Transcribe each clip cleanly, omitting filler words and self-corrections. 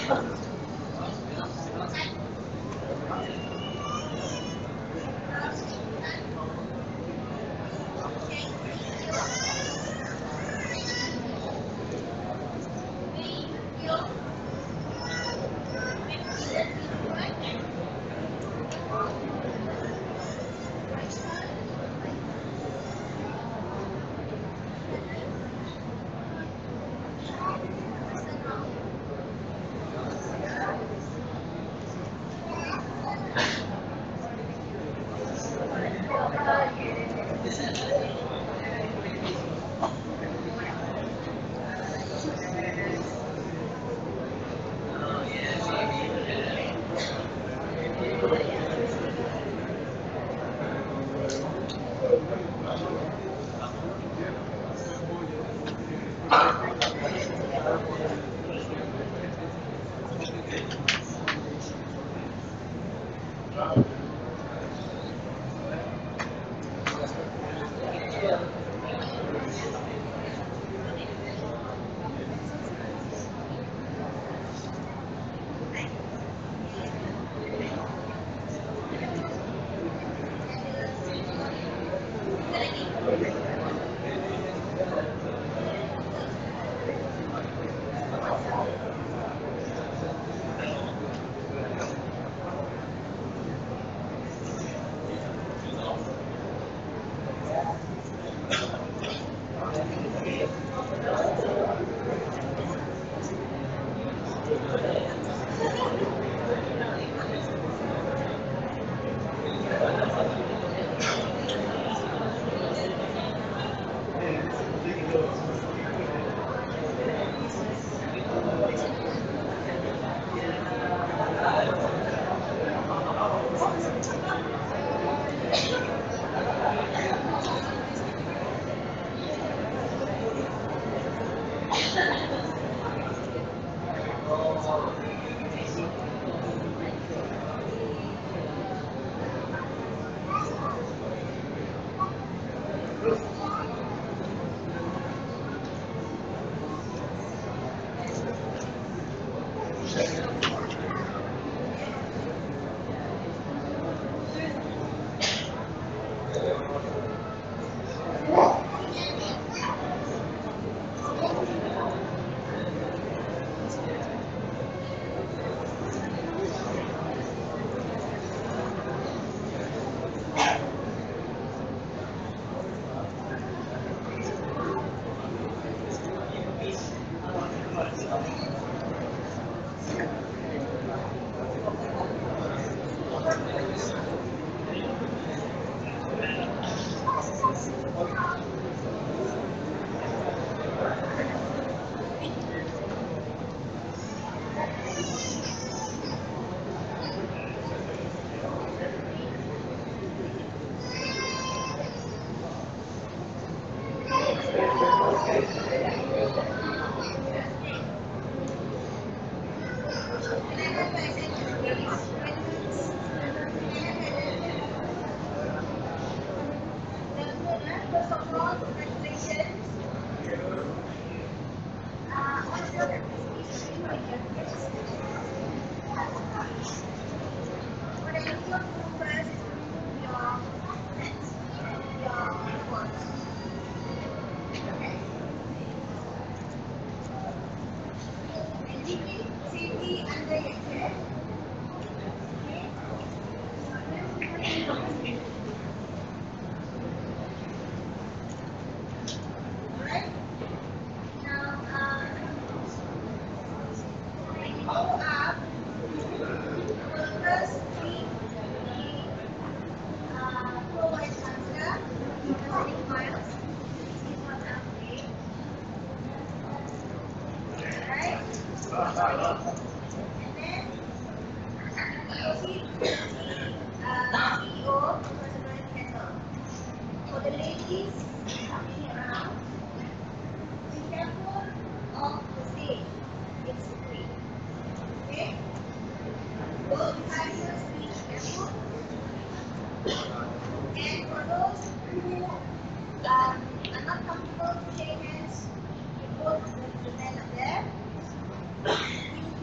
You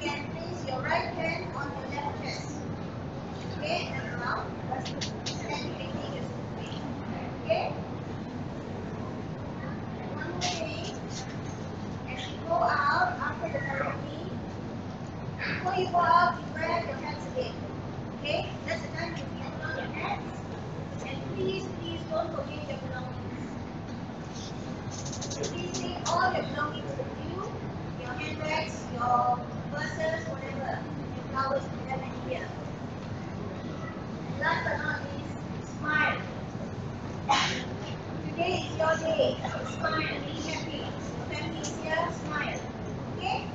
can raise before you go out, you grab your hats again. Okay? That's the time you put on your hats. And please, please don't forget your belongings. Please take all your belongings with you. Your handbags, your purses, whatever. Your flowers, you have any here. And last but not least, smile. Today is your day. So smile, be happy. Your family is here, smile. Okay?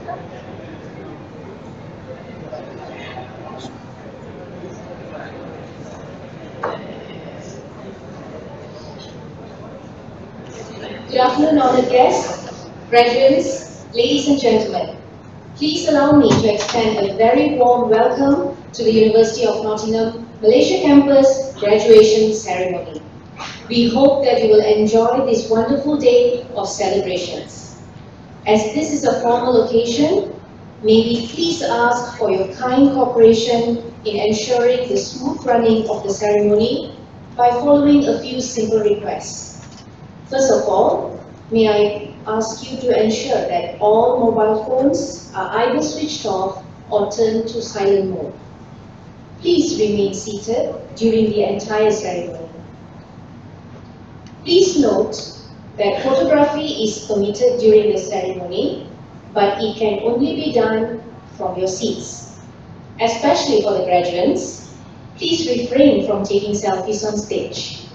Good afternoon, honored guests, graduates, ladies and gentlemen. Please allow me to extend a very warm welcome to the University of Nottingham, Malaysia campus graduation ceremony. We hope that you will enjoy this wonderful day of celebrations. As this is a formal occasion, may we please ask for your kind cooperation in ensuring the smooth running of the ceremony by following a few simple requests. First of all, may I ask you to ensure that all mobile phones are either switched off or turned to silent mode. Please remain seated during the entire ceremony. Please note that photography is permitted during the ceremony, but it can only be done from your seats. Especially for the graduates, please refrain from taking selfies on stage.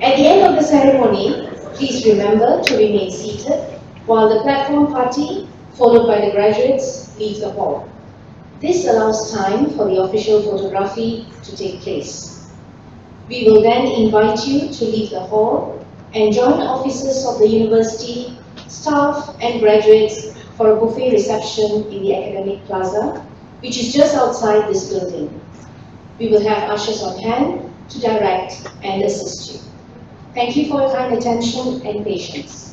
At the end of the ceremony, please remember to remain seated while the platform party, followed by the graduates, leave the hall. This allows time for the official photography to take place. We will then invite you to leave the hall and join officers of the university, staff and graduates for a buffet reception in the academic plaza, which is just outside this building. We will have ushers on hand to direct and assist you. Thank you for your kind attention and patience.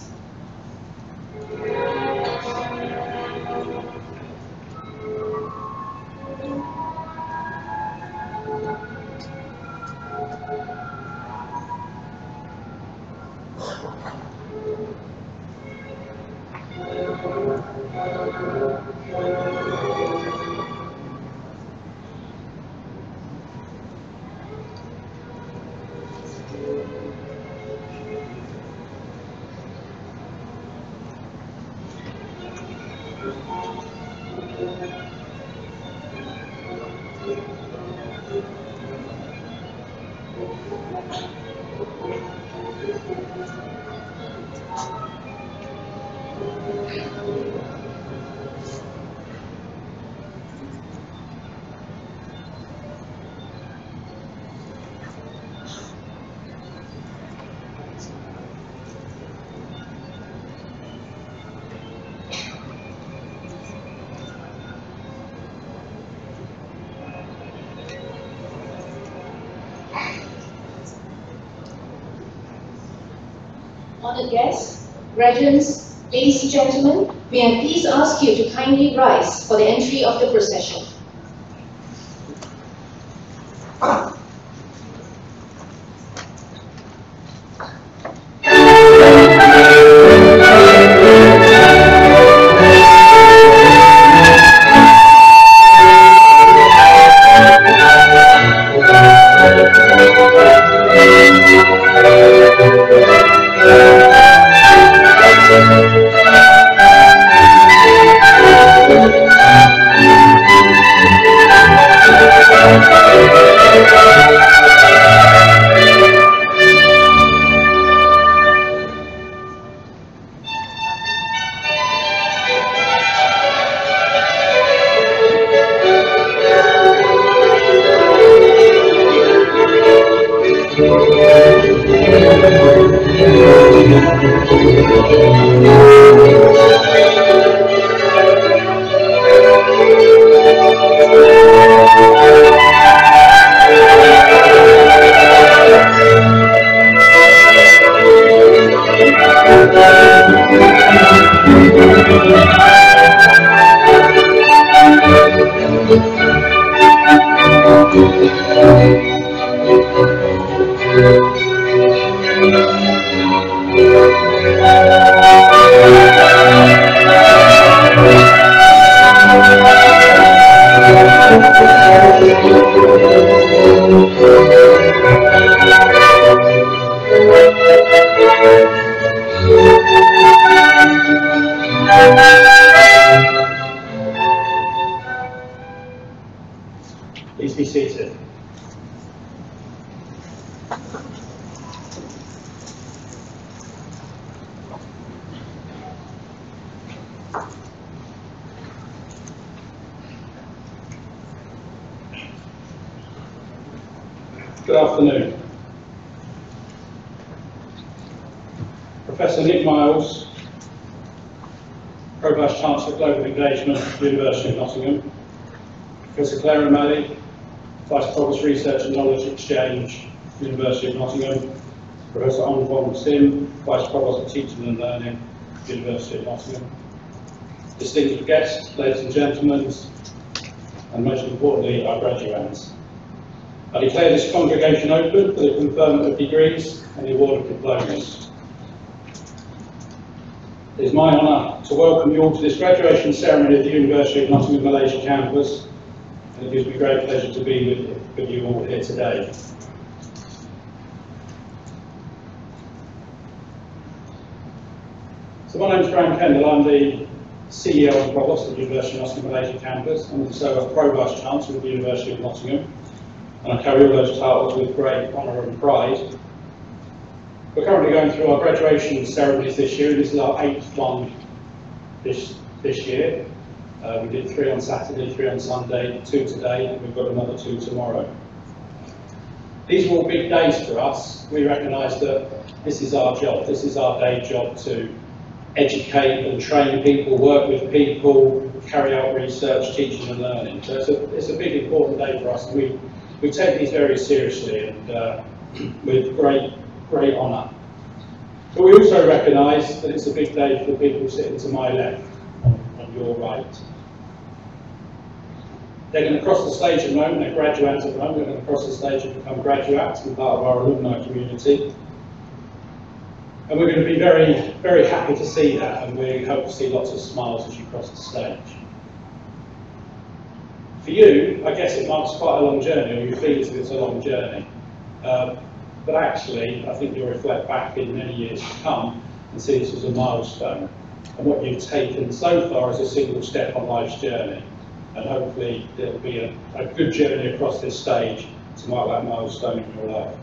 Honored guests, graduates, ladies and gentlemen, may I please ask you to kindly rise for the entry of the procession. Good afternoon. Professor Nick Miles, Pro-Vice Chancellor Global Engagement, University of Nottingham. Professor Claire O'Malley, Vice Provost Research and Knowledge Exchange, University of Nottingham. Professor Anupam Sim, Vice Provost of Teaching and Learning, University of Nottingham. Distinguished guests, ladies and gentlemen, and most importantly, our graduates. I declare this congregation open for the conferment of degrees and the award of diplomas. It is my honour to welcome you all to this graduation ceremony at the University of Nottingham Malaysia campus, and it gives me great pleasure to be with you all here today. So my name is Graham Kendall. I'm the CEO and Provost of the University of Nottingham Malaysia campus. I'm also a Pro-Vice Chancellor of the University of Nottingham, and I carry all those titles with great honour and pride. We're currently going through our graduation ceremonies this year. This is our 8th one this year. We did 3 on Saturday, 3 on Sunday, 2 today, and we've got another 2 tomorrow. These are all big days for us. We recognise that this is our job. This is our day job to educate and train people, work with people, carry out research, teaching and learning. So it's a big important day for us, and we take these very seriously and with great honour. But we also recognise that it's a big day for the people sitting to my left, on your right. They're going to cross the stage at the moment, they're graduates at the moment, they're going to cross the stage and become graduates and part of our alumni community. And we're going to be very, very happy to see that, and we hope to see lots of smiles as you cross the stage. For you, I guess it marks quite a long journey, or you feel as if it's a long journey. But actually, I think you'll reflect back in many years to come and see this as a milestone, and what you've taken so far is a single step on life's journey. And hopefully there'll be a good journey across this stage to mark that milestone in your life.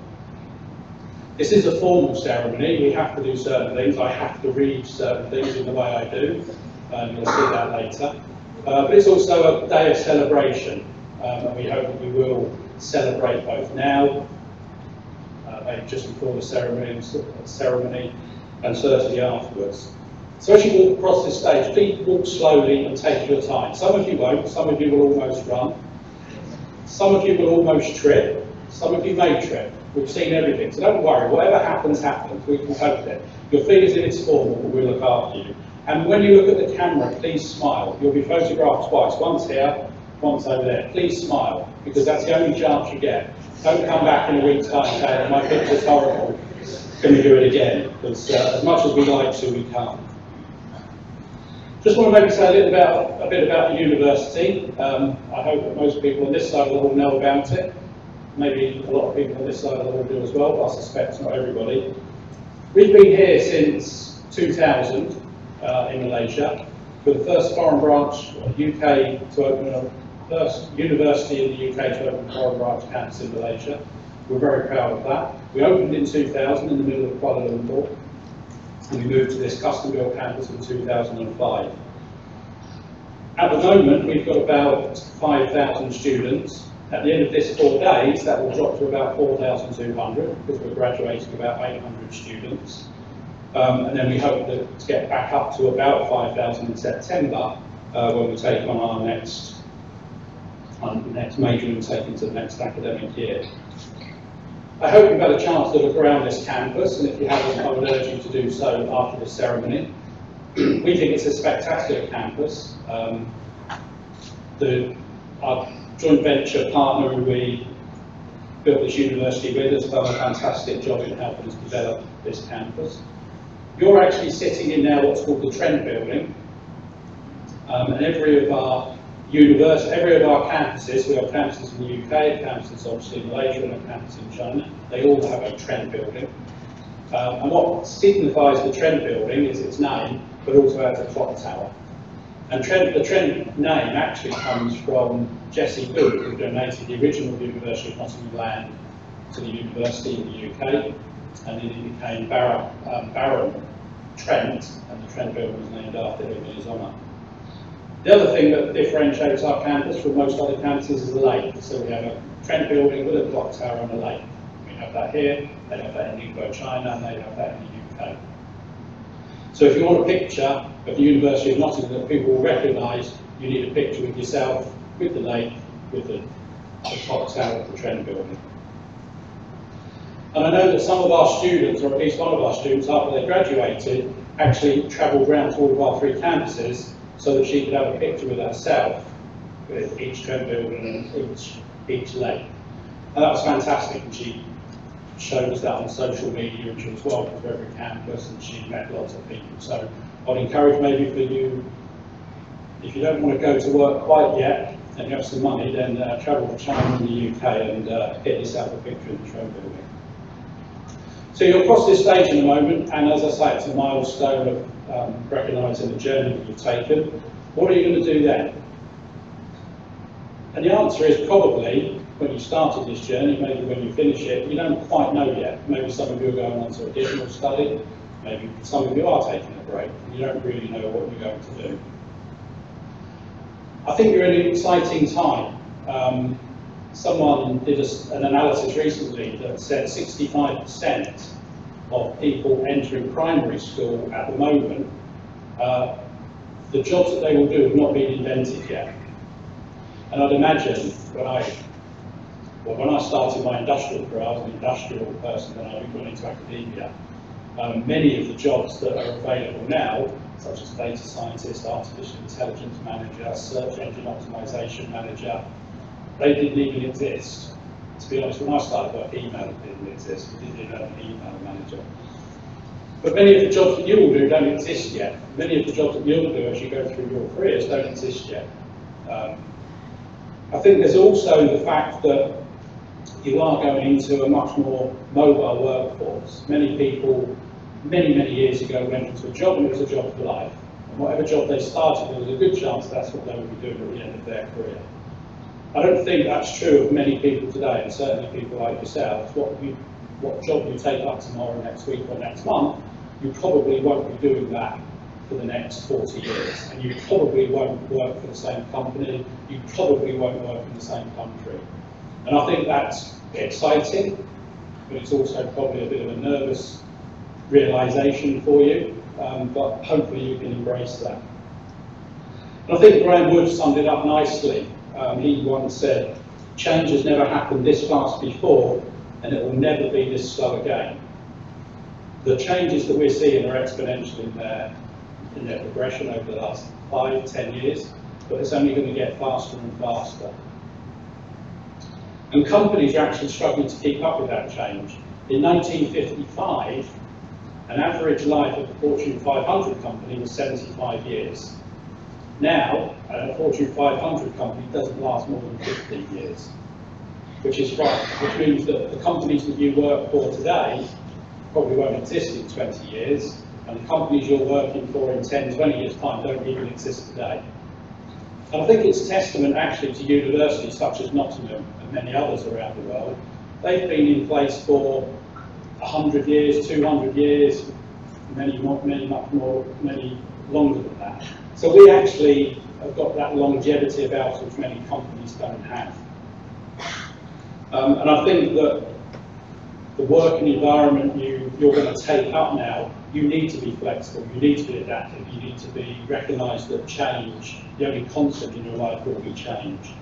This is a formal ceremony. We have to do certain things. I have to read certain things in the way I do, and you'll see that later. But it's also a day of celebration, and we hope that we will celebrate both now, maybe just before the ceremony, and certainly afterwards. So as you walk across this stage, please walk slowly and take your time. Some of you won't, some of you will almost run, some of you will almost trip, some of you may trip. We've seen everything, so don't worry, whatever happens, happens. We can cope with it. You'll feel as if it's formal, but we'll look after you. And when you look at the camera, please smile. You'll be photographed twice, once here, once over there. Please smile, because that's the only chance you get. Don't come back in a week's time and say, my picture's horrible, can we do it again? Because as much as we like to, we can't. Just want to maybe say a bit about the university. I hope that most people on this side of the hall know about it. Maybe a lot of people on this side of the hall do as well, but I suspect not everybody. We've been here since 2000 in Malaysia. We're the first foreign branch UK to open a first university in the UK to open a foreign branch campus in Malaysia. We're very proud of that. We opened in 2000 in the middle of Kuala Lumpur, and we moved to this custom-built campus in 2005. At the moment, we've got about 5,000 students. At the end of this 4 days, that will drop to about 4,200, because we're graduating about 800 students. And then we hope to get back up to about 5,000 in September, when we take on our next major intake into the next academic year. I hope you've had a chance to look around this campus, and if you haven't, I would urge you to do so after this ceremony. We think it's a spectacular campus. Our joint venture partner who we built this university with has done a fantastic job in helping us develop this campus. You're actually sitting in now what's called the Trent Building, and every of our campuses, we have campuses in the UK, campuses obviously in Malaysia, and a campus in China, they all have a Trent Building. And what signifies the Trent Building is its name, but also has a clock tower. And the Trent name actually comes from Jesse Booth, who donated the original University of Nottingham land to the university in the UK, and then he became Baron Trent, and the Trent Building was named after him in his honour. The other thing that differentiates our campus from most other campuses is the lake. So we have a Trent Building with a clock tower and a lake. have that here, they have that in Ningbo, China, and they have that in the UK. So if you want a picture of the University of Nottingham that people will recognise, you need a picture with yourself, with the lake, with the top tower of the Trent building. And I know that some of our students, or at least one of our students, after they graduated, actually travelled around to all of our 3 campuses so that she could have a picture with herself, with each Trent building and each lake. And that was fantastic, and she showed us that on social media, and she was welcome to every campus, and she met lots of people. So I'd encourage maybe for you, if you don't want to go to work quite yet, and you have some money, then travel to China and the UK and get yourself a picture of the Trent building. So you'll cross this stage in a moment, and as I say, it's a milestone of recognising the journey that you've taken. What are you going to do then? And the answer is probably, when you started this journey, maybe when you finish it, you don't quite know yet. Maybe some of you are going on to additional study, maybe some of you are taking a break, and you don't really know what you're going to do. I think you're in an exciting time. Someone did an analysis recently that said 65% of people entering primary school at the moment, the jobs that they will do have not been invented yet. And I'd imagine when I started my industrial career, I was an industrial person, then I went into academia. Many of the jobs that are available now, such as data scientist, artificial intelligence manager, search engine optimization manager, they didn't even exist. To be honest, when I started work, email didn't exist. We didn't have an email manager. But many of the jobs that you will do don't exist yet. Many of the jobs that you'll do as you go through your careers don't exist yet. I think there's also the fact that you are going into a much more mobile workforce. Many people, many years ago, went into a job and it was a job for life. And whatever job they started, there was a good chance that's what they would be doing at the end of their career. I don't think that's true of many people today, and certainly people like yourselves. What job you take up tomorrow, next week or next month, you probably won't be doing that for the next 40 years. And you probably won't work for the same company, you probably won't work in the same country. And I think that's exciting, but it's also probably a bit of a nervous realisation for you, but hopefully you can embrace that. And I think Graham Wood summed it up nicely. He once said, change has never happened this fast before, and it will never be this slow again. The changes that we're seeing are exponential in their progression over the last 5-10 years, but it's only going to get faster and faster. And companies are actually struggling to keep up with that change. In 1955, an average life of a Fortune 500 company was 75 years. Now, a Fortune 500 company doesn't last more than 15 years, which is right, which means that the companies that you work for today probably won't exist in 20 years, and the companies you're working for in 10, 20 years' time don't even exist today. And I think it's a testament actually to universities such as Nottingham and many others around the world. They've been in place for 100 years, 200 years, many longer than that. So we actually have got that longevity about us, which many companies don't have. And I think that the working environment you're going to take up now, you need to be flexible, you need to be adaptive, you need to be recognised that change, the only constant in your life will be change.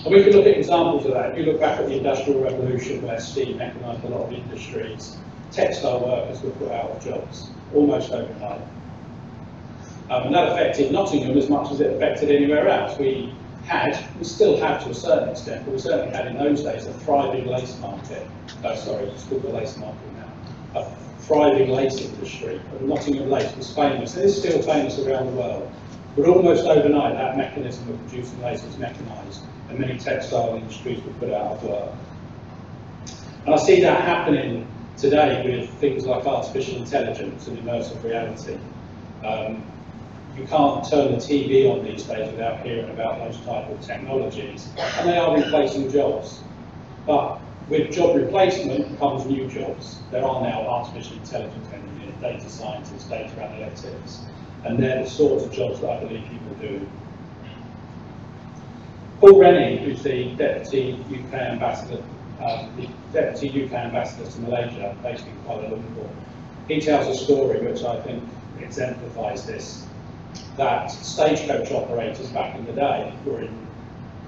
And we can look at examples of that. If you look back at the Industrial Revolution, where steam mechanised a lot of industries, textile workers were put out of jobs, almost overnight. And that affected Nottingham as much as it affected anywhere else. We still have to a certain extent, but we certainly had in those days a thriving lace market. Oh, sorry, it's called the lace market now. A thriving lace industry. And Nottingham lace was famous, and it's still famous around the world. But almost overnight, that mechanism of producing lace was mechanised, and many textile industries were put out of work. And I see that happening today with things like artificial intelligence and immersive reality. You can't turn the TV on these days without hearing about those type of technologies, and they are replacing jobs. But with job replacement comes new jobs. There are now artificial intelligence engineers, data scientists, data analytics, and they're the sorts of jobs that I believe people do. Paul Rennie, who's the Deputy UK Ambassador the Deputy UK Ambassador to Malaysia, based in Kuala Lumpur. He tells a story which I think exemplifies this, that stagecoach operators back in the day were in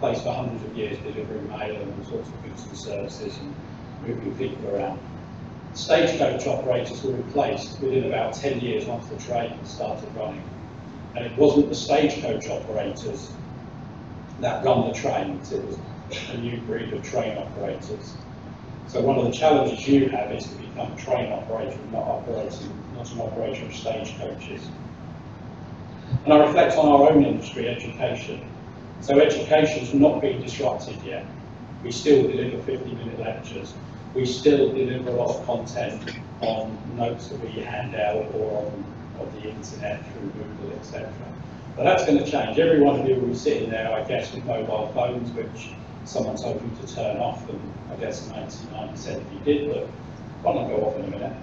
place for hundreds of years, delivering mail and all sorts of goods and services and moving people around. Stagecoach operators were replaced within about 10 years once the train started running. And it wasn't the stagecoach operators that run the trains, it was a new breed of train operators. So one of the challenges you have is to become a train operator, not an operator of stagecoaches. And I reflect on our own industry, education. So education's not been disrupted yet. We still deliver 50-minute lectures. We still deliver a lot of content on notes that we hand out or on the internet through Google, etc. But that's going to change. Every one of you will be sitting there, I guess, with mobile phones, which someone told you to turn off, and I guess 99% of you did, but why not go off in a minute?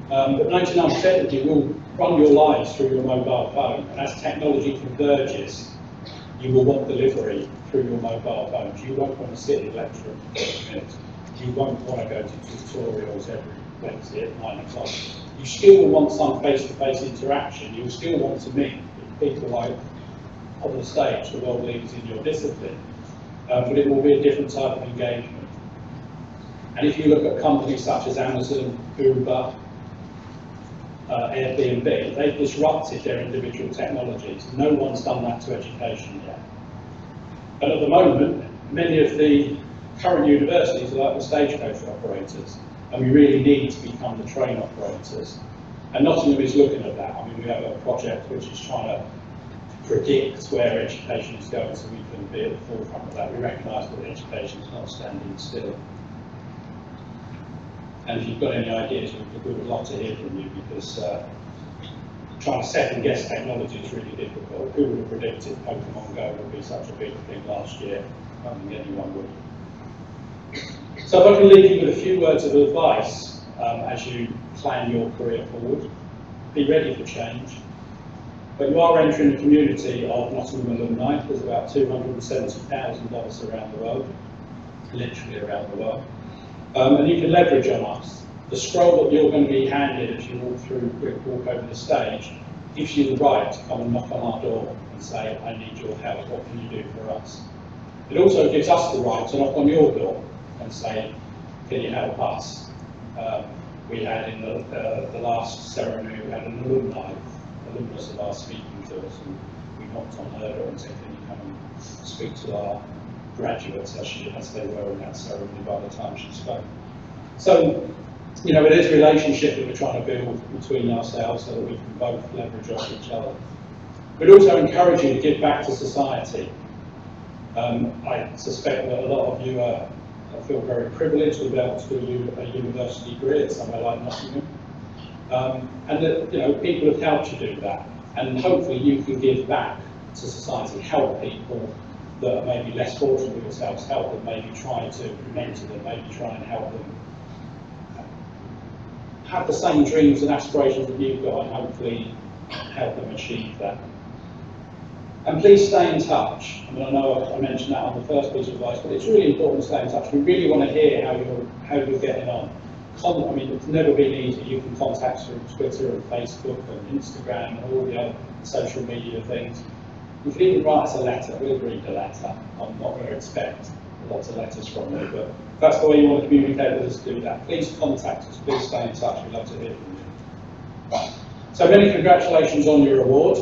But 99% of you will run your lives through your mobile phone, and as technology converges, you will want delivery through your mobile phones. You won't want to sit in lecture for 30 minutes. You won't want to go to tutorials every Wednesday at 9 o'clock. You still will want some face-to-face interaction. You will still want to meet people like on the stage, the world leaders in your discipline. But it will be a different type of engagement. And if you look at companies such as Amazon, Uber, Airbnb, they've disrupted their individual technologies. No one's done that to education yet. And at the moment, many of the current universities are like the stagecoach operators, and we really need to become the train operators. And Nottingham is looking at that. I mean, we have a project which is trying to predict where education is going so we can be at the forefront of that. We recognise that education is not standing still. And if you've got any ideas, we would love to hear from you, because trying to second guess technology is really difficult. Who would have predicted Pokemon Go would be such a big thing last year? I don't think anyone would. So if I can leave you with a few words of advice as you plan your career forward, be ready for change. But you are entering a community of Nottingham alumni. There's about 270,000 of us around the world, literally around the world. And you can leverage on us. The scroll that you're going to be handed as you walk over the stage gives you the right to come and knock on our door and say, I need your help, what can you do for us? It also gives us the right to knock on your door and say, can you help us? We had in the last ceremony, we had an alumnus of ours speaking to us, and we knocked on her door and said, can you come and speak to our graduates as they were in that ceremony by the time she spoke. So, you know, it is a relationship that we're trying to build between ourselves so that we can both leverage off each other. We'd also encourage you to give back to society. I suspect that a lot of you feel very privileged to be able to do a university degree at somewhere like Nottingham. And that, you know, people have helped you do that. And hopefully you can give back to society, help people that are maybe less fortunate with yourselves, help them, maybe try to mentor them, maybe try and help them have the same dreams and aspirations that you've got, and hopefully help them achieve that. And please stay in touch. I mean, I know I mentioned that on the first piece of advice, but it's really important to stay in touch. We really want to hear how you're getting on. I mean, it's never been easy. You can contact us through Twitter and Facebook and Instagram and all the other social media things. You can even write us a letter. We'll read the letter. I'm not going to expect lots of letters from you, but if that's the way you want to communicate with us, do that. Please contact us. Please stay in touch. We'd love to hear from you. So many congratulations on your award.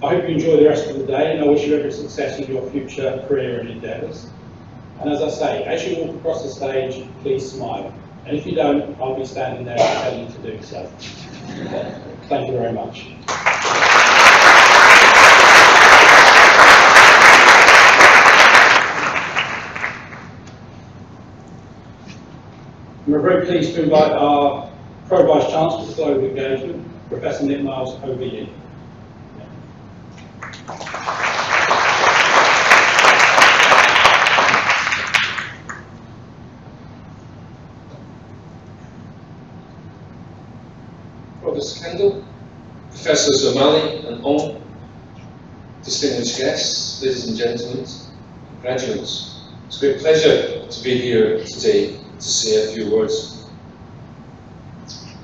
I hope you enjoy the rest of the day, and I wish you every success in your future career and endeavours. And as I say, as you walk across the stage, please smile. And if you don't, I'll be standing there and tell you to do so. Thank you very much. We're very pleased to invite our Pro Vice Chancellor for Global Engagement, Professor Nick Miles, OBE. Provost Kendall, Professors O'Malley and Ong, distinguished guests, ladies and gentlemen, graduates. It's a great pleasure to be here today to say a few words.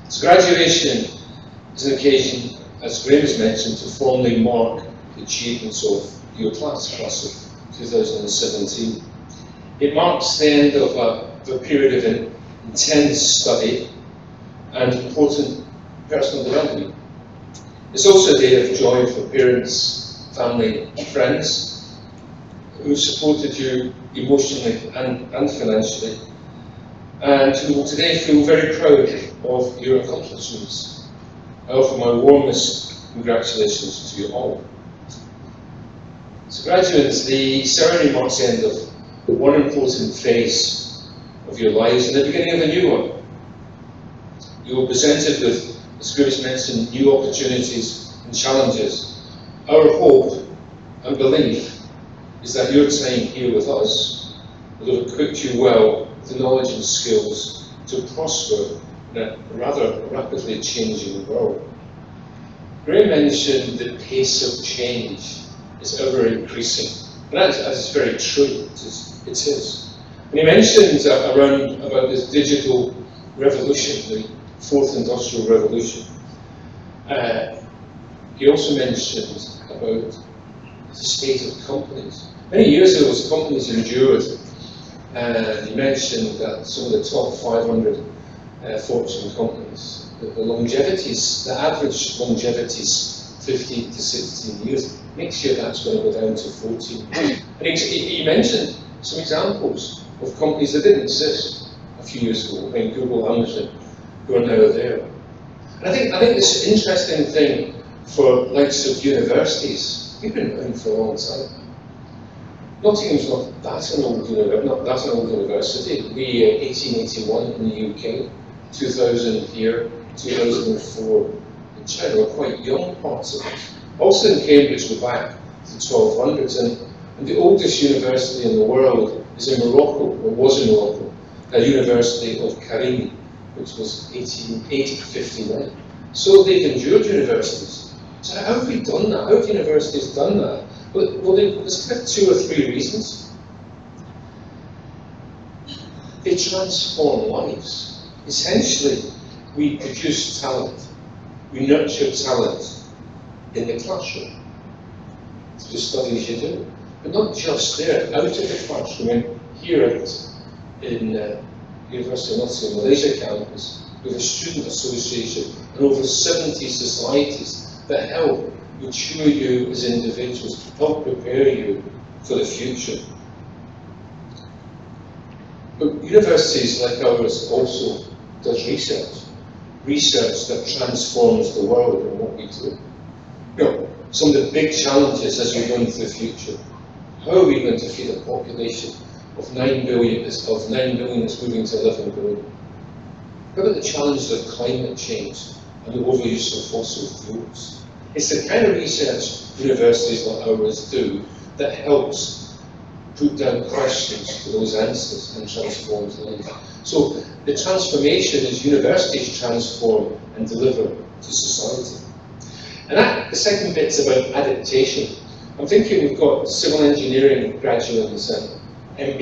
So graduation is an occasion, as Graham has mentioned, to formally mark the achievements of your class of 2017. It marks the end of a period of intense study and important personal development. It's also a day of joy for parents, family, and friends who supported you emotionally and financially, and who will today feel very proud of your accomplishments. I offer my warmest congratulations to you all. So graduates, the ceremony marks the end of one important phase of your lives and the beginning of a new one. You are presented with, as Grace mentioned, new opportunities and challenges. Our hope and belief is that your time here with us will have equipped you well with the knowledge and skills to prosper in a rather rapidly changing world. Graham mentioned the pace of change is ever increasing, and that is very true. It is. And he mentioned about this digital revolution, the fourth industrial revolution. He also mentioned about the state of companies. Many years ago, as companies endured, and he mentioned that some of the top 500 Fortune companies, the longevities, the average longevities, 15 to 16 years. Next year, that's going to go down to 14. And he mentioned some examples of companies that didn't exist a few years ago, like Google, Amazon, who are now there. And I think this interesting thing for likes of universities, we've been around for a long time. Nottingham's not that an old university. We 1881 in the UK, 2000 here, 2004 in China, are quite young parts of it. Also in Cambridge, we're back to the 1200s, and the oldest university in the world is in Morocco, or was in Morocco, the University of Cairo, which was 1859. So they've endured universities. So how have we done that? How have universities done that? Well, there's kind of 2 or 3 reasons. They transform lives. Essentially, we produce talent. We nurture talent in the classroom, through the studies you do. But not just there, out of the classroom, and here in University of Nottingham, Malaysia campus, with a student association and over 70 societies that help mature you as individuals, help prepare you for the future. But universities like ours also does research that transforms the world and what we do. You know, some of the big challenges as we go into the future. How are we going to feed a population of 9 billion that's moving to 11 billion? How about the challenges of climate change and the overuse of fossil fuels? It's the kind of research universities like ours do that helps put down questions for those answers and transforms life. So the transformation is universities transform and deliver to society. And the second bit's about adaptation. I'm thinking we've got civil engineering graduates and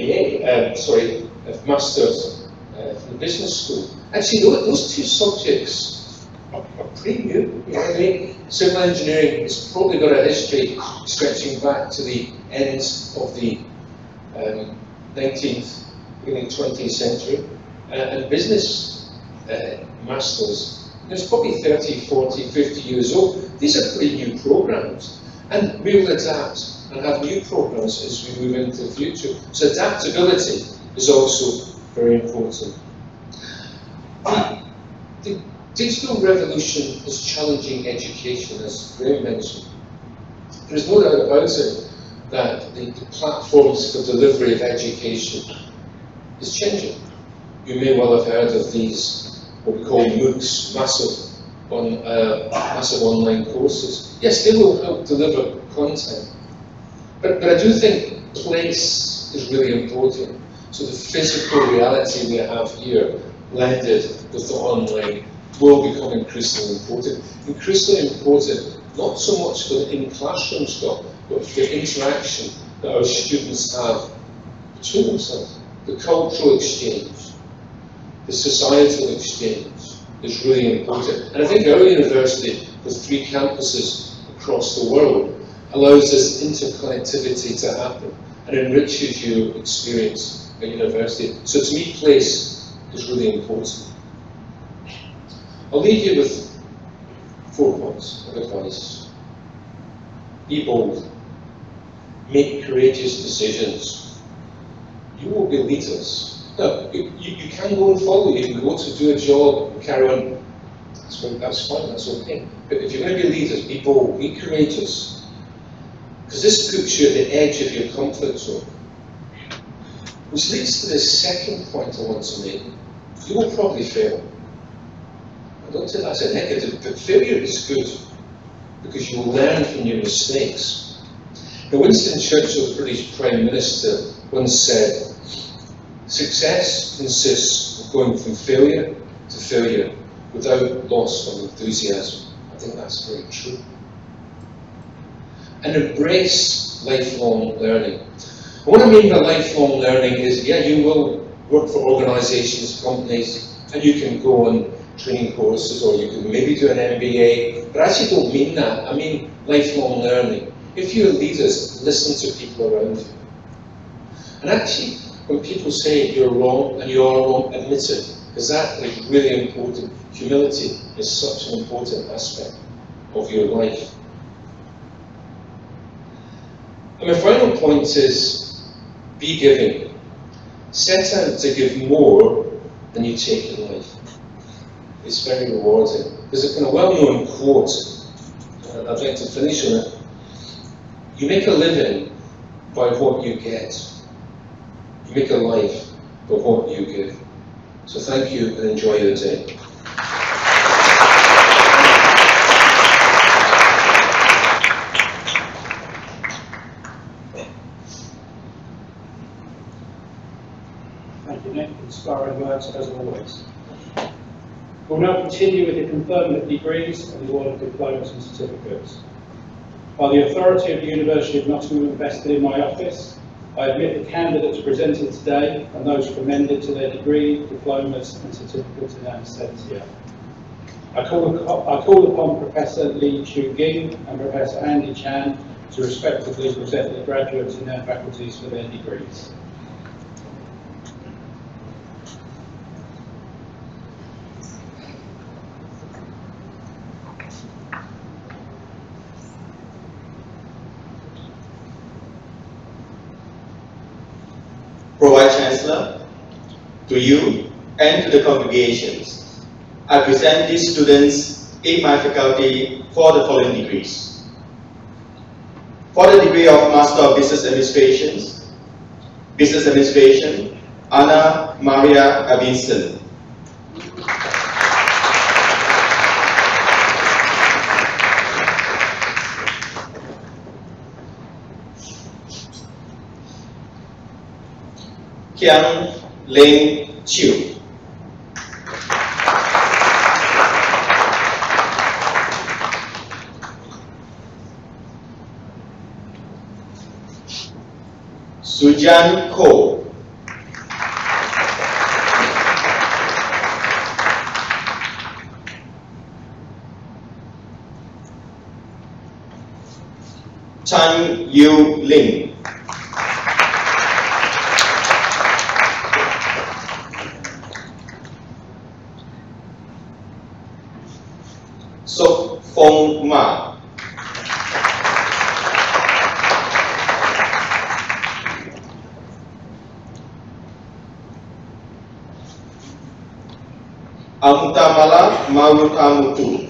masters from the business school. Actually, those 2 subjects are pretty new. You know what I mean? Civil engineering has probably got a history stretching back to the end of the 19th, beginning 20th century. And business masters, it's probably 30, 40, 50 years old. These are pretty new programs. And we will adapt and have new programs as we move into the future. So adaptability is also very important. The digital revolution is challenging education, as Graham mentioned. There's no doubt about it that the platforms for delivery of education is changing. You may well have heard of these, what we call MOOCs, massive online courses. Yes, they will help deliver content. But I do think place is really important. So the physical reality we have here, blended with the online, will become increasingly important. Increasingly important, not so much for the in-classroom stuff, but for the interaction that our students have between themselves. the cultural exchange, the societal exchange is really important. And I think our university, with 3 campuses across the world, allows this interconnectivity to happen and enriches your experience at university. So to me, place is really important. I'll leave you with 4 points of advice. Be bold. Make courageous decisions. You will be leaders. No, you can go and follow, you can go to do a job and carry on. That's fine, that's okay. But if you're going to be leaders, be bold, be courageous. Because this puts you at the edge of your comfort zone. Which leads to the second point I want to make. You will probably fail. I don't say that's a negative, but failure is good. Because you will learn from your mistakes. Now, Winston Churchill, the British Prime Minister, once said, success consists of going from failure to failure without loss of enthusiasm. I think that's very true. And embrace lifelong learning. And what I mean by lifelong learning is, yeah, you will work for organisations, companies, and you can go on training courses, or you can maybe do an MBA, but I actually don't mean that. I mean lifelong learning. If you're leaders, listen to people around you. And actually, when people say you're wrong and you are wrong, admit it, because that is really important. Humility is such an important aspect of your life. And my final point is, be giving. Set out to give more than you take in life. It's very rewarding. There's a kind of well-known quote, I'd like to finish on it. You make a living by what you get. You make a life by what you give. So thank you and enjoy your day. Thank you, Nick. Inspiring words as always. We'll now continue with the conferment of degrees and the award of diplomas and certificates. By the authority of the University of Nottingham invested in my office, I admit the candidates presented today and those commended to their degree, diplomas and certificates in absentia. I call upon Professor Lee Chu Ging and Professor Andy Chan to respectively present the graduates in their faculties for their degrees. Pro-Vice-Chancellor, to you and to the congregations, I present these students in my faculty for the following degrees. For the degree of Master of Business Administration, Anna Maria Abinson. Kiang Leng Chiu. Sujan Ko. Chan Yu Ling. Sok Fong Ma. Amutamala Mawutamutu.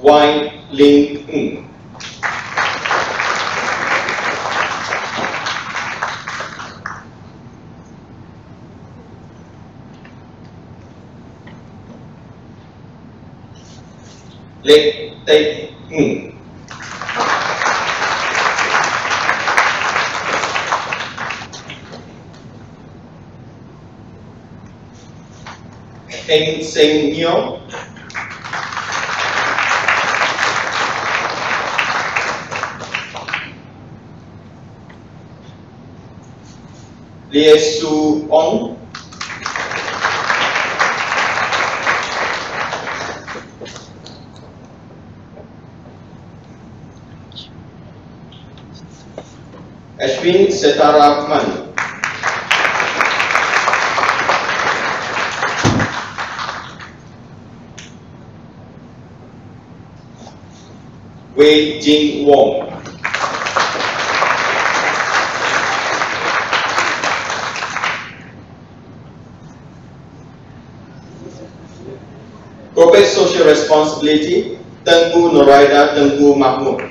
Wai Ling Ng. Lek Tei Ng. Heng Seng Nyo. Lie Su Ong, Ashwin Setaraman, Wei Jing Wong, Corporate Social Responsibility, Tengku Noraida Tengku Mahmud,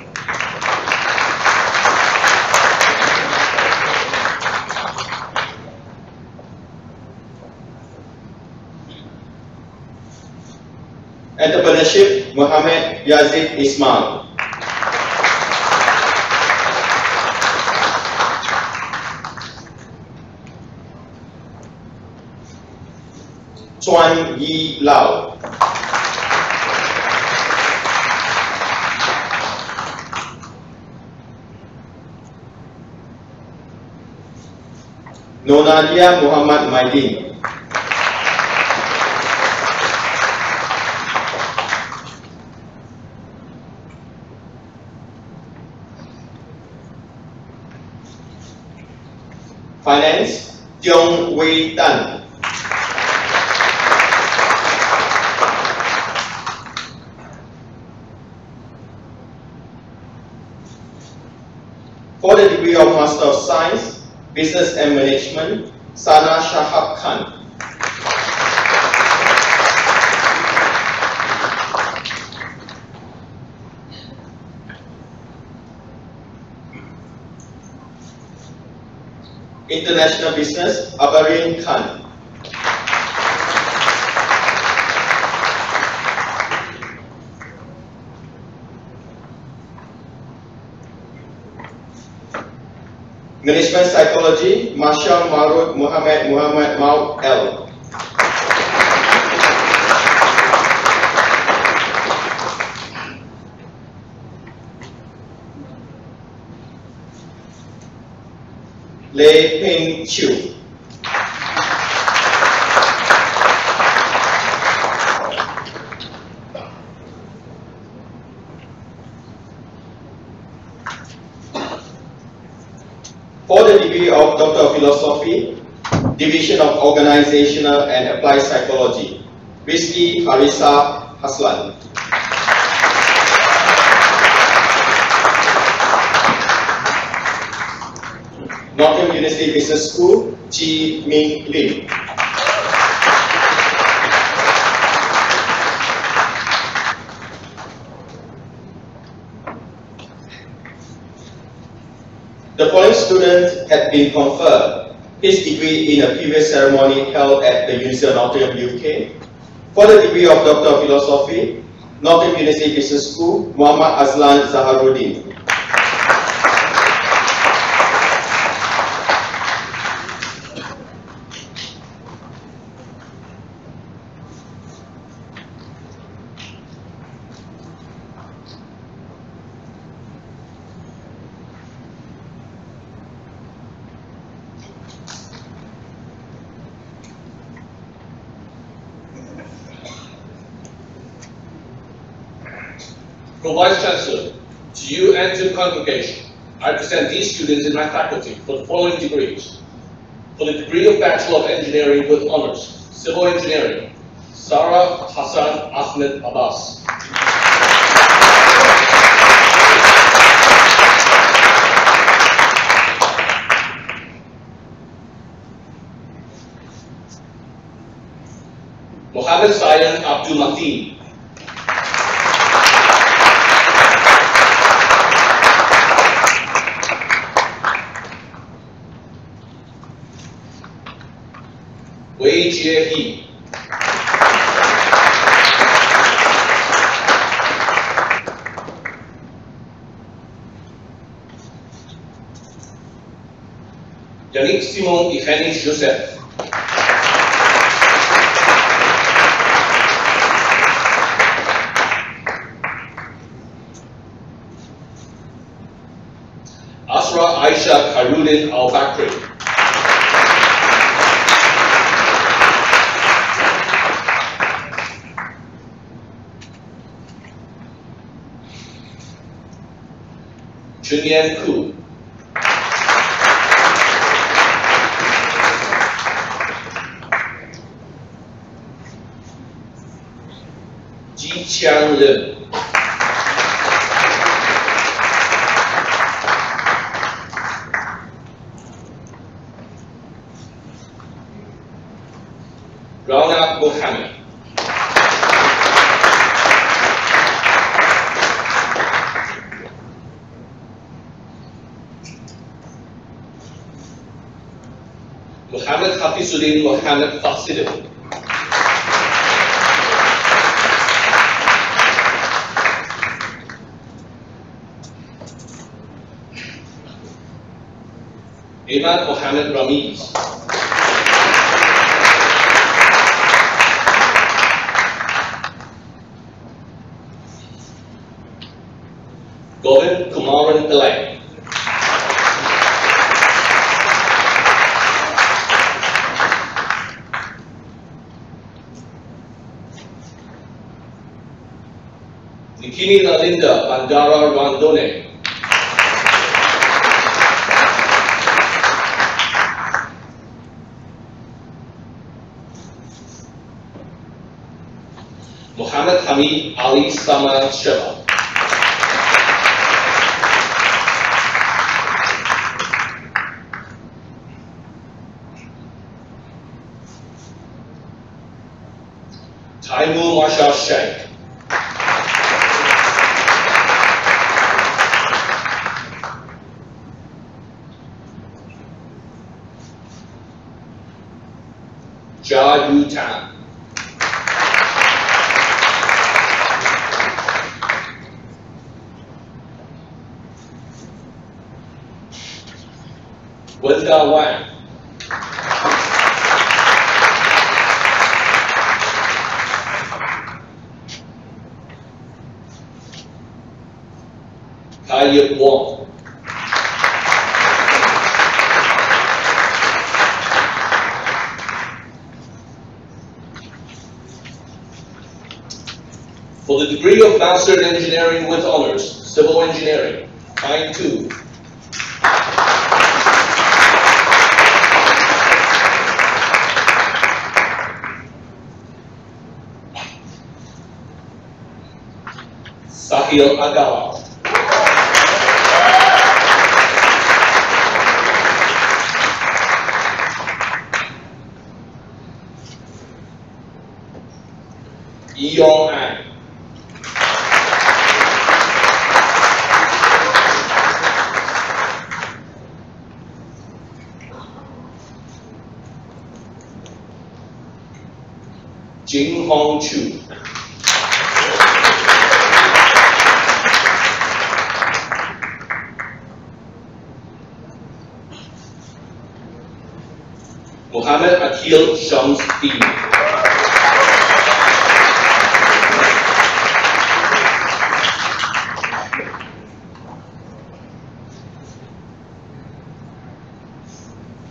Entrepreneurship, Muhammad Yazid Ismail, Chuan Yi Lau, Nonadia Muhammad Maidin, Finance, Tiong Wei Tan, for the degree of Master of Science, Business and Management, Sana Shahab Khan, International Business, Abarin Khan, Management Psychology, Marshal Marud Muhammad Mau L, Lei Peng Chiu, for the degree of Doctor of Philosophy, Division of Organizational and Applied Psychology, Rizky Harisa Haslan, Northern University Business School, Chi Ming Lim, the following student had been conferred his degree in a previous ceremony held at the University of Nottingham, UK. For the degree of Doctor of Philosophy, Nottingham University Business School, Muhammad Azlan Zaharuddin. Pro Vice Chancellor, to you and to the congregation, I present these students in my faculty for the following degrees. For the degree of Bachelor of Engineering with Honours, Civil Engineering, Sarah Hassan Ahmed Abbas. Mohammed Sayan Abdul Mateen. Wei Jie He. Yannick Simon Ifani Joseph. Asra Aisha Karudin Al-Bakri. Chunyan Ku. Ji Qiang Lim. Rana Mohammed. Muhammad Hafizuddin Muhammad Fasidin. Imad Muhammad Ramiz. Govind Kumaran Pillai. Nikini Lalinda Bandara Randone. Muhammad Hamid Ali Sama Sheba. Taimur Masha Sheikh. Jia Yu Tan. Wenda Wang. Tayyip Wong. For the degree of Master in Engineering with Honors, Civil Engineering, Kind 2. Sahil Agawa. Yong An. Jing Hong Chu. Muhammad Akil Shams Din.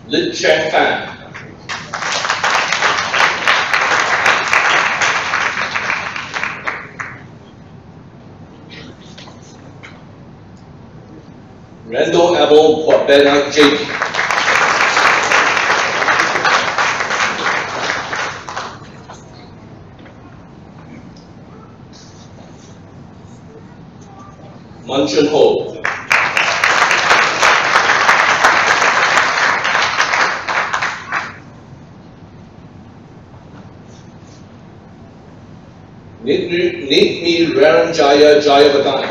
Lin Cheng Fan. Randall Abel Corbetta Jake. Munchen Ho. Nitmi Raranjaya Jayavardhan.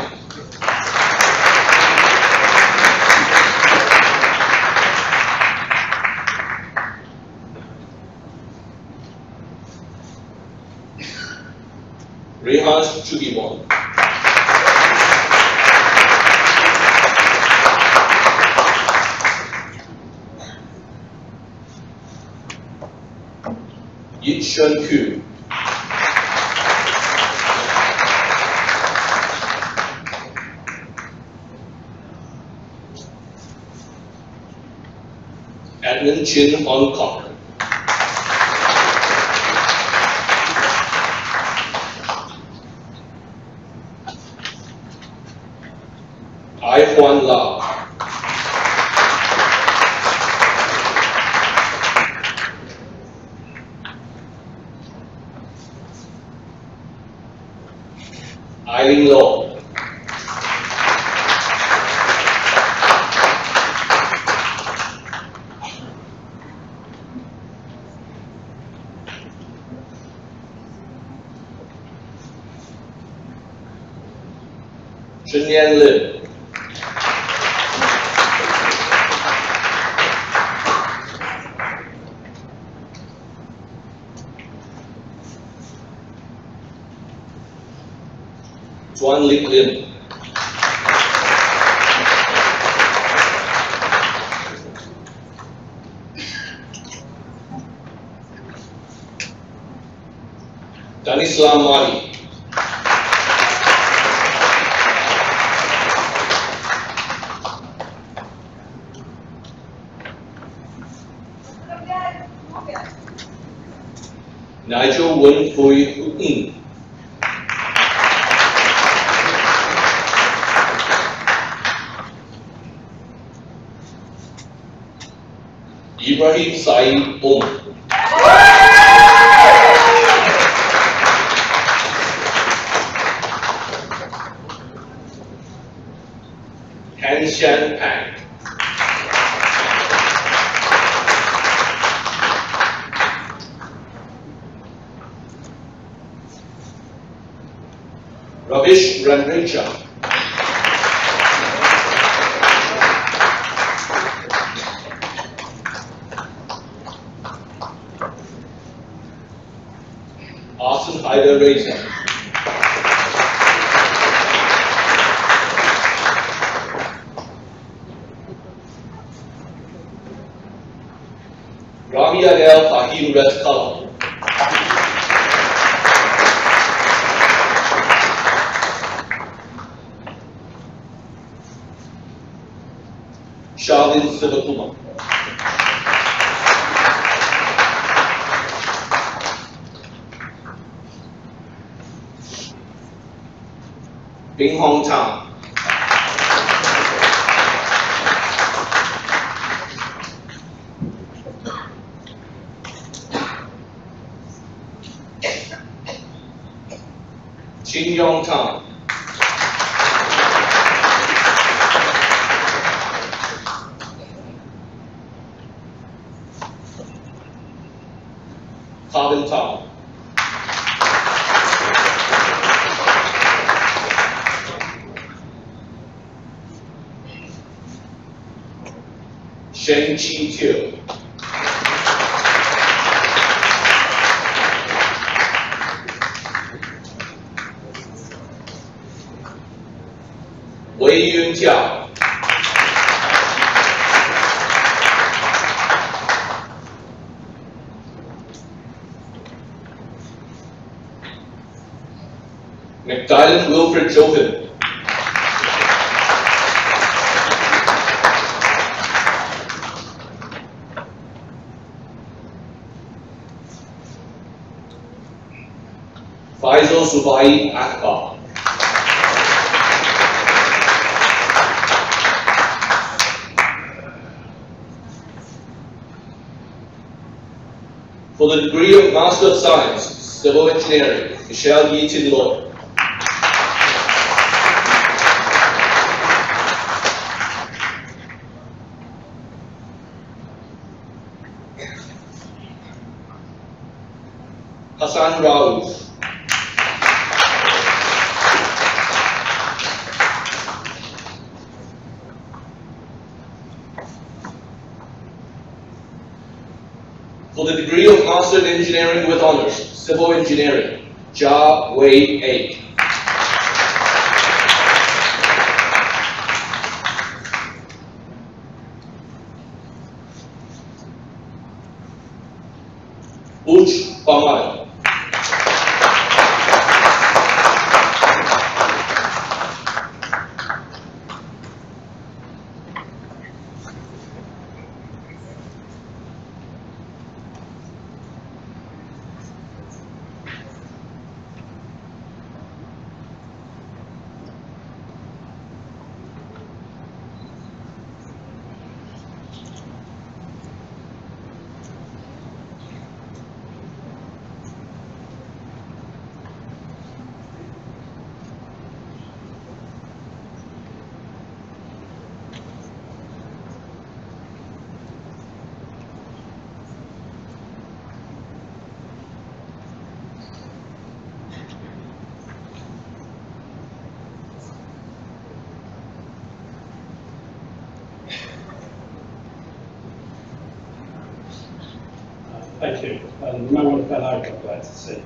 Rehan Chugibon. Yit Shun Ku. Edmund Chin Hong Kong. I Huan La. Irene Law. Chunyan Lim. Tuan Lik Lim. Danislam Mari. Nigel Wen Phui Ng. Ibrahim Said Han Shan Pang. Ravish Ranricha. Asim Haider Reza. Rami Adel Fahim Red Kalam. Shavin Sivakumar. Bing Hong Tang. Chin Yong Tang. Carbon Tang. Shen Chi Teo. Wei Yun Jiao. McDylan Wilfred Johan. Faisal Subai Akbar. For the degree of Master of Science, Civil Engineering, Michelle Yi Tin Loy. Hassan Raouf. For the degree of Master in Engineering with Honors, Civil Engineering, Jia Wei A. Uch Pamai. Thank you. And no one fell over, I'm glad to see.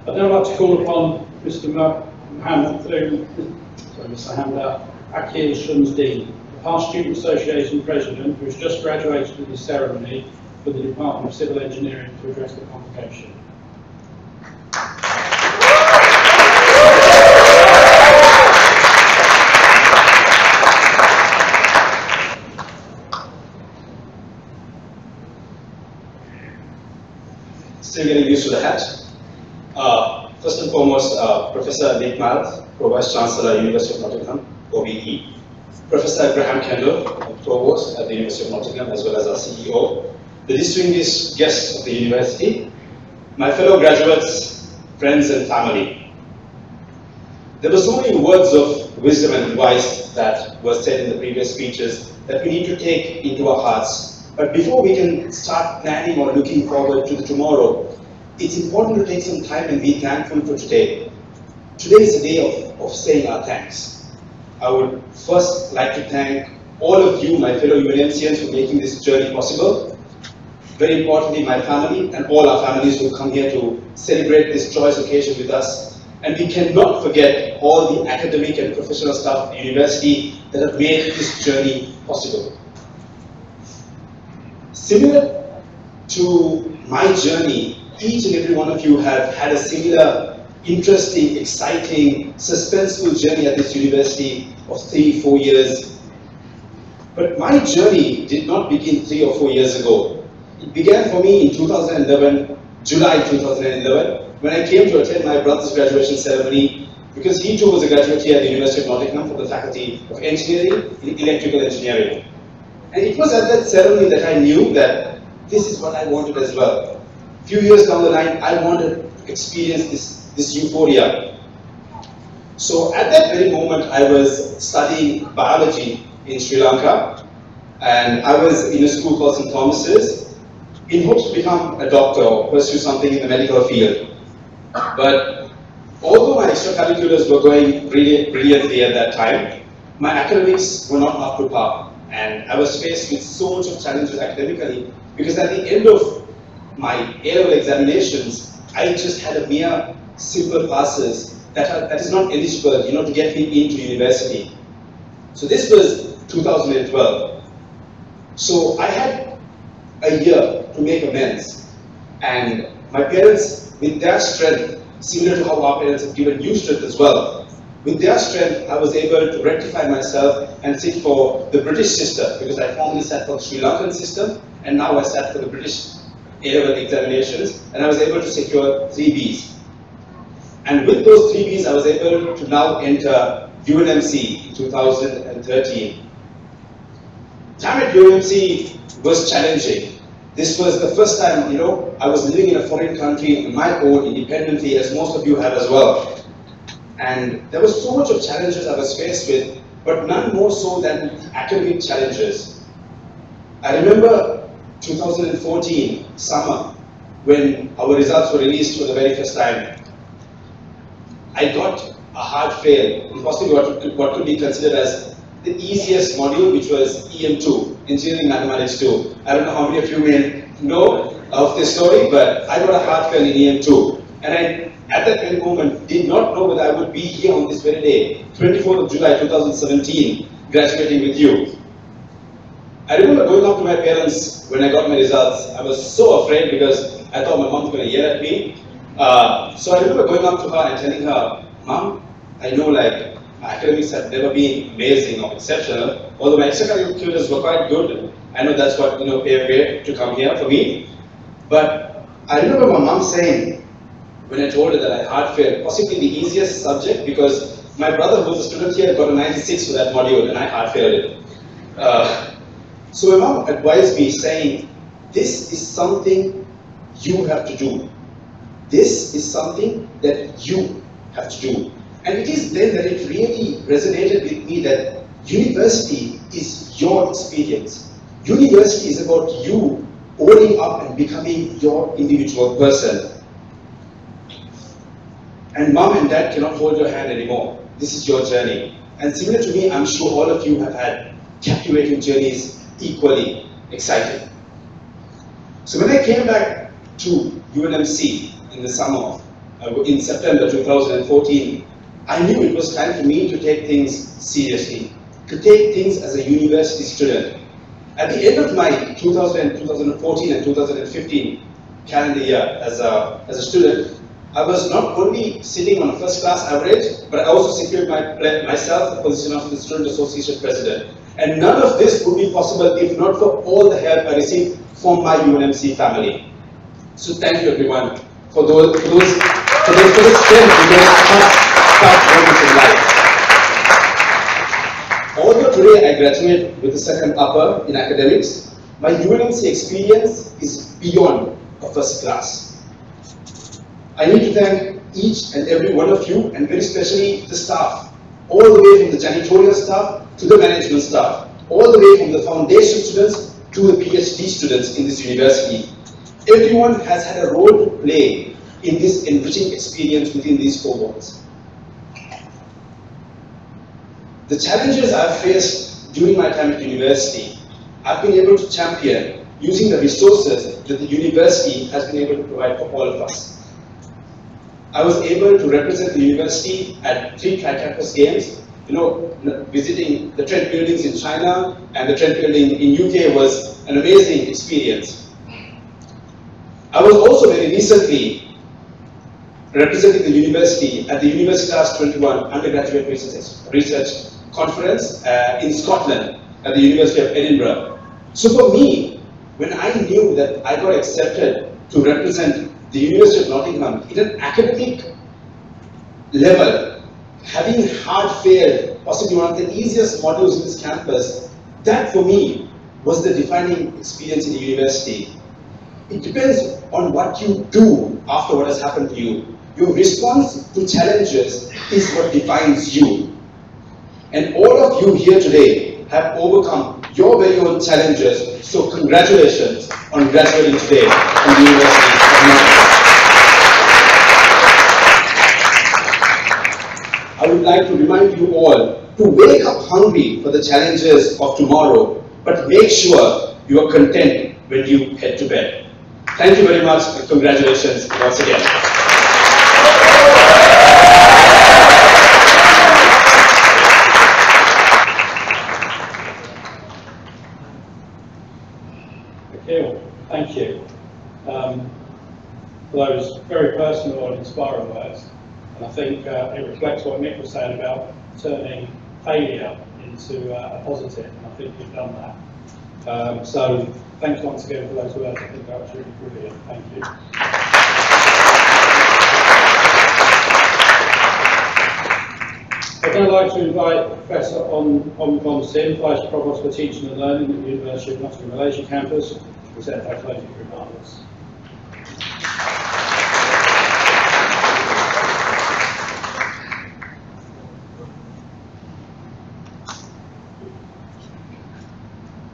I'd now like to call upon Mr. Mohammed Mr. Hamda Akil Shamsdeen, the past Student Association President, who has just graduated in the ceremony for the Department of Civil Engineering, to address the convocation. Still getting used to the hat. First and foremost, Professor Nick Malth, Pro-Vice Chancellor, University of Nottingham, OBE. Professor Graham Kendall, Provost at the University of Nottingham, as well as our CEO. The distinguished guests of the university, my fellow graduates, friends and family. There were so many words of wisdom and advice that were said in the previous speeches that we need to take into our hearts. But before we can start planning or looking forward to the tomorrow, it's important to take some time and be thankful for today. Today is a day of saying our thanks. I would first like to thank all of you, my fellow UNMCians, for making this journey possible. Very importantly, my family and all our families who come here to celebrate this joyous occasion with us. And we cannot forget all the academic and professional staff of the university that have made this journey possible. Similar to my journey, each and every one of you have had a similar, interesting, exciting, suspenseful journey at this university of 3-4 years. But my journey did not begin 3 or 4 years ago. It began for me in 2011, July 2011, when I came to attend my brother's graduation ceremony, because he too was a graduate here at the University of Nottingham for the Faculty of Engineering in Electrical Engineering. And it was at that ceremony that I knew that this is what I wanted as well. A few years down the line, I wanted to experience this euphoria. So at that very moment, I was studying biology in Sri Lanka, and I was in a school called St. Thomas's in hopes to become a doctor or pursue something in the medical field. But although my extracurriculars were going brilliantly at that time, my academics were not up to par, and I was faced with so much of challenges academically, because at the end of my A-level examinations, I just had a mere simple passes that is not eligible, to get me into university. So this was 2012. So I had a year to make amends, and my parents, with their strength, similar to how our parents have given you strength as well, with their strength, I was able to rectify myself and sit for the British system, because I formerly sat for the Sri Lankan system, and now I sat for the British A-level examinations, and I was able to secure 3 Bs. And with those 3 Bs, I was able to now enter UNMC in 2013. Time at UNMC was challenging. This was the first time, I was living in a foreign country on my own, independently, as most of you have as well. And there was so much of challenges I was faced with, but none more so than academic challenges. I remember 2014 summer, when our results were released for the very first time. I got a hard fail in possibly what could be considered as the easiest module, which was EM2, Engineering Mathematics 2. I don't know how many of you may know of this story, but I got a hard fail in EM2. And I, at that very moment, did not know whether I would be here on this very day, 24th of July 2017, graduating with you. I remember going up to my parents when I got my results. I was so afraid because I thought my mom was going to yell at me. So I remember going up to her and telling her, Mom, I know my academics have never been amazing or exceptional, although my extracurriculars were quite good. I know that's what paved way to come here for me. But I remember my mom saying, when I told her that I hard failed, possibly the easiest subject, because my brother who was a student here got a 96 for that module and I hard failed it. So my mom advised me saying, this is something you have to do. This is something that you have to do. And it is then that it really resonated with me that university is your experience. University is about you owning up and becoming your individual person. And mom and dad cannot hold your hand anymore. This is your journey. And similar to me, I'm sure all of you have had captivating journeys, equally exciting. So when I came back to UNMC in the summer, in September 2014, I knew it was time for me to take things seriously, to take things as a university student. At the end of my 2014 and 2015 calendar year as a student, I was not only sitting on a first class average, but I also secured myself the position of the Student Association President. And none of this would be possible if not for all the help I received from my UNMC family. So thank you everyone for those strength in those tough moments in life. Although today I graduate with a second upper in academics, my UNMC experience is beyond a first class. I need to thank each and every one of you, and very especially the staff, all the way from the janitorial staff to the management staff, all the way from the foundation students to the PhD students in this university. Everyone has had a role to play in this enriching experience within these 4 walls. The challenges I've faced during my time at university, I've been able to champion using the resources that the university has been able to provide for all of us. I was able to represent the university at 3 tri-campus games. Visiting the Trent buildings in China and the Trent building in UK was an amazing experience. I was also very recently representing the university at the Universitas 21 Undergraduate Research Conference in Scotland at the University of Edinburgh. So for me, when I knew that I got accepted to represent the University of Nottingham in an academic level, having hard failed possibly one of the easiest modules in this campus, that for me was the defining experience in the university. It depends on what you do after what has happened to you. Your response to challenges is what defines you. And all of you here today have overcome your very own challenges, so congratulations on graduating today from the University of Nottingham. I would like to remind you all to wake up hungry for the challenges of tomorrow, but make sure you are content when you head to bed. Thank you very much, and congratulations once again. Akil, thank you for those very personal and inspiring words. And I think it reflects what Nick was saying about turning failure into a positive, and I think you've done that. So thanks once again for those words. I think that was really brilliant. Thank you. I'd now like to invite Professor On Sim, Vice Provost for Teaching and Learning at the University of Nottingham Malaysia campus, to present our closing remarks.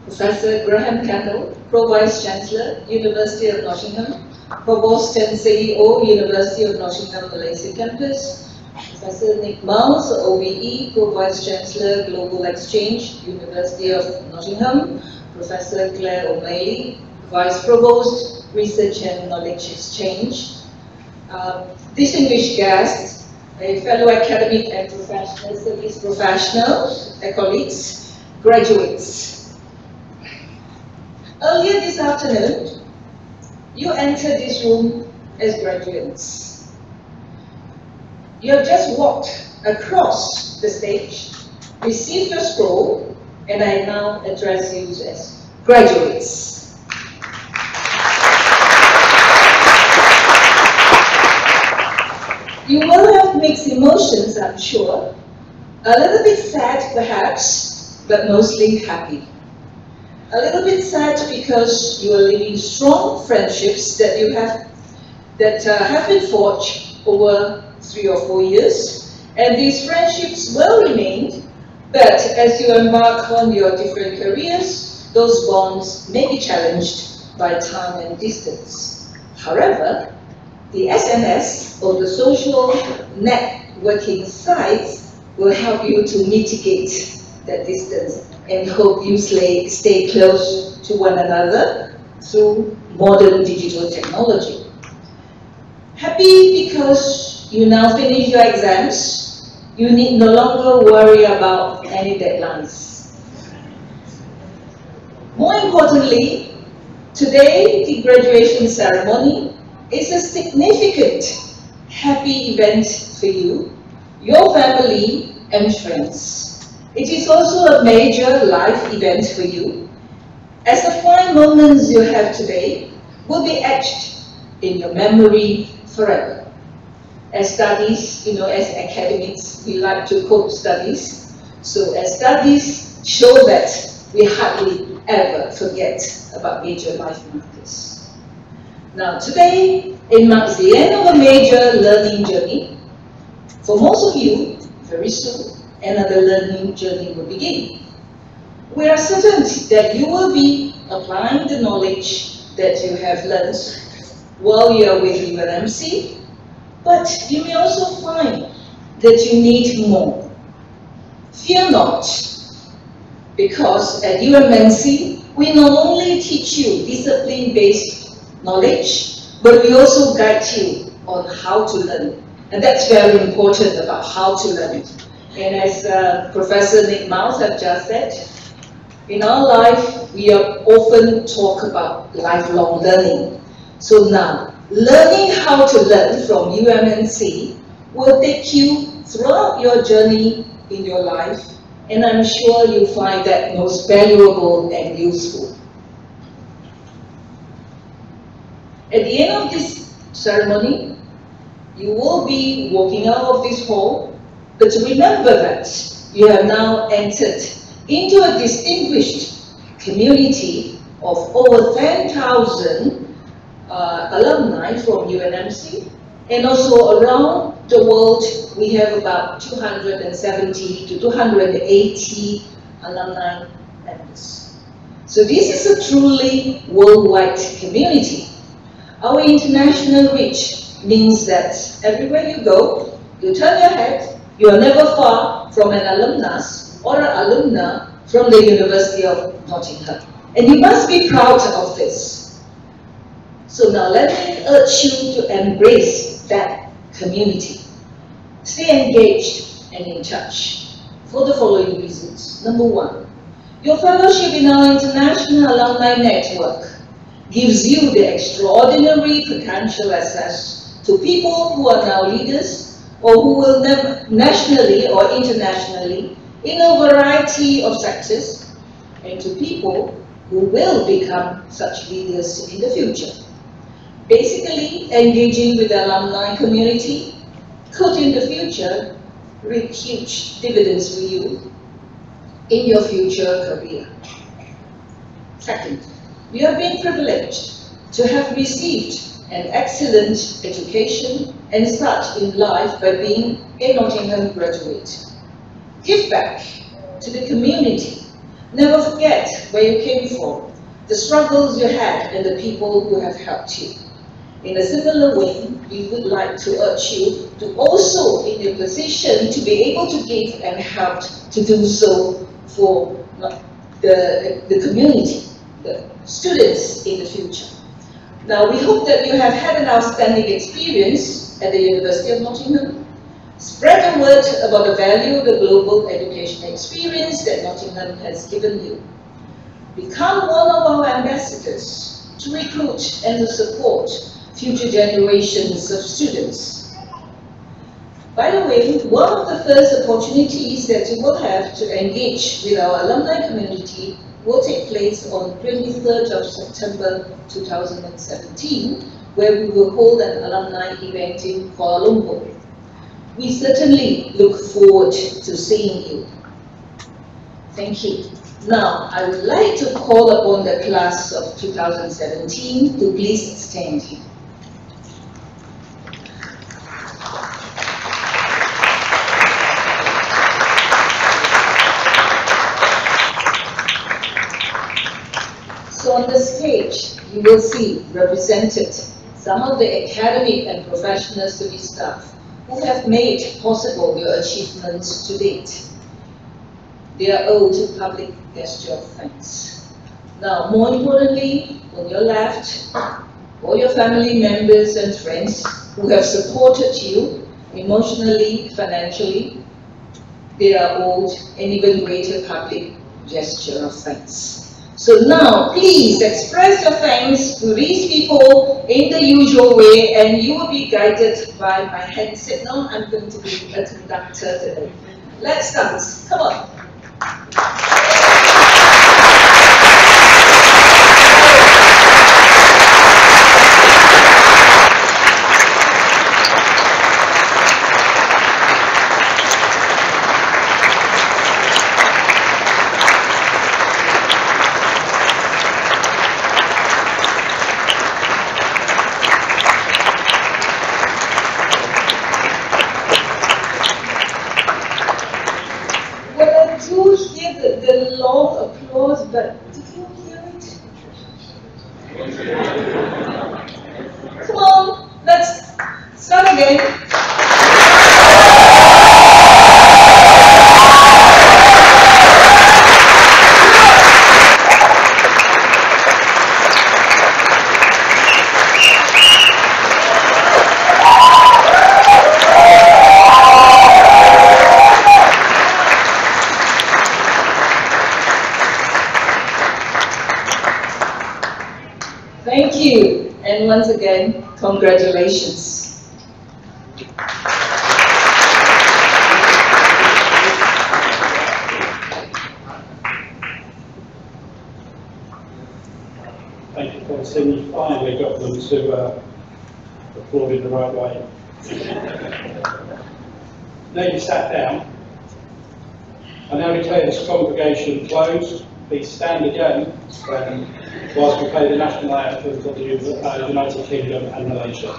Professor Graham Campbell, Pro-Vice Chancellor, University of Nottingham, Provost and CEO, University of Nottingham Malaysia campus, Professor Nick Miles, OBE, Pro-Vice Chancellor, Global Exchange, University of Nottingham, Professor Claire O'Malley, Vice Provost, Research and Knowledge Exchange, distinguished guests, fellow academic and professional service professionals, colleagues, graduates. Earlier this afternoon, you entered this room as graduates. You have just walked across the stage, received your scroll, and I now address you as graduates. You will have mixed emotions, I'm sure. A little bit sad, perhaps, but mostly happy. A little bit sad because you are leaving strong friendships that have been forged over 3 or 4 years, and these friendships will remain, but as you embark on your different careers, those bonds may be challenged by time and distance. However, the SMS, or the social networking sites, will help you to mitigate that distance and hope you stay close to one another through modern digital technology. Happy because you now finish your exams. You need no longer worry about any deadlines. More importantly, today the graduation ceremony is a significant, happy event for you, your family and friends. It is also a major life event for you, as the fine moments you have today will be etched in your memory forever. As studies, as academics, we like to quote studies. So as studies show that we hardly ever forget about major life markers. Now today, it marks the end of a major learning journey. For most of you, very soon, another learning journey will begin. We are certain that you will be applying the knowledge that you have learned while you are with UNMC, but you may also find that you need more. Fear not, because at UNMC, we not only teach you discipline-based knowledge, but we also guide you on how to learn. And that's very important about how to learn. And as Professor Nick Miles have just said, in our life, we are often talk about lifelong learning. So now, learning how to learn from UNMC will take you throughout your journey in your life, and I'm sure you find that most valuable and useful. At the end of this ceremony, you will be walking out of this hall, but remember that you have now entered into a distinguished community of over 10,000 alumni from UNMC, and also around the world we have about 270 to 280 alumni members. So this is a truly worldwide community. Our international reach means that everywhere you go, you turn your head, you are never far from an alumnus or an alumna from the University of Nottingham. And you must be proud of this. So now let me urge you to embrace that community. Stay engaged and in touch for the following reasons. Number one, your fellowship in our International Alumni Network gives you the extraordinary potential access to people who are now leaders or who will nationally or internationally in a variety of sectors, and to people who will become such leaders in the future. Basically, engaging with the alumni community could in the future reap huge dividends for you in your future career. Second, you have been privileged to have received an excellent education and start in life by being a Nottingham graduate. Give back to the community. Never forget where you came from, the struggles you had, and the people who have helped you. In a similar way, we would like to urge you to also, in your position, to be able to give and help to do so for the community, the students in the future. Now, we hope that you have had an outstanding experience at the University of Nottingham. Spread the word about the value of the global education experience that Nottingham has given you. Become one of our ambassadors to recruit and to support future generations of students. By the way, one of the first opportunities that you will have to engage with our alumni community will take place on 23rd of September 2017, where we will hold an alumni event in Kuala Lumpur. We certainly look forward to seeing you. Thank you. Now, I would like to call upon the class of 2017 to please stand. So on the stage, you will see represented some of the academic and professional service staff who have made possible your achievements to date. They are owed public gesture of thanks. Now, more importantly, on your left, all your family members and friends who have supported you emotionally, financially, they are owed an even greater public gesture of thanks. So now, please express your thanks to these people in the usual way, and you will be guided by my hand signal. I'm going to be a conductor today. Let's start. Come on. The long applause, but did you hear it? Come on, let's start again. Thank you, and once again, congratulations. Thank you, Francine. You finally got them to applaud in the right way. Now you sat down. I now declare this congregation closed. Please stand again whilst we play the national anthem of the United Kingdom and Malaysia.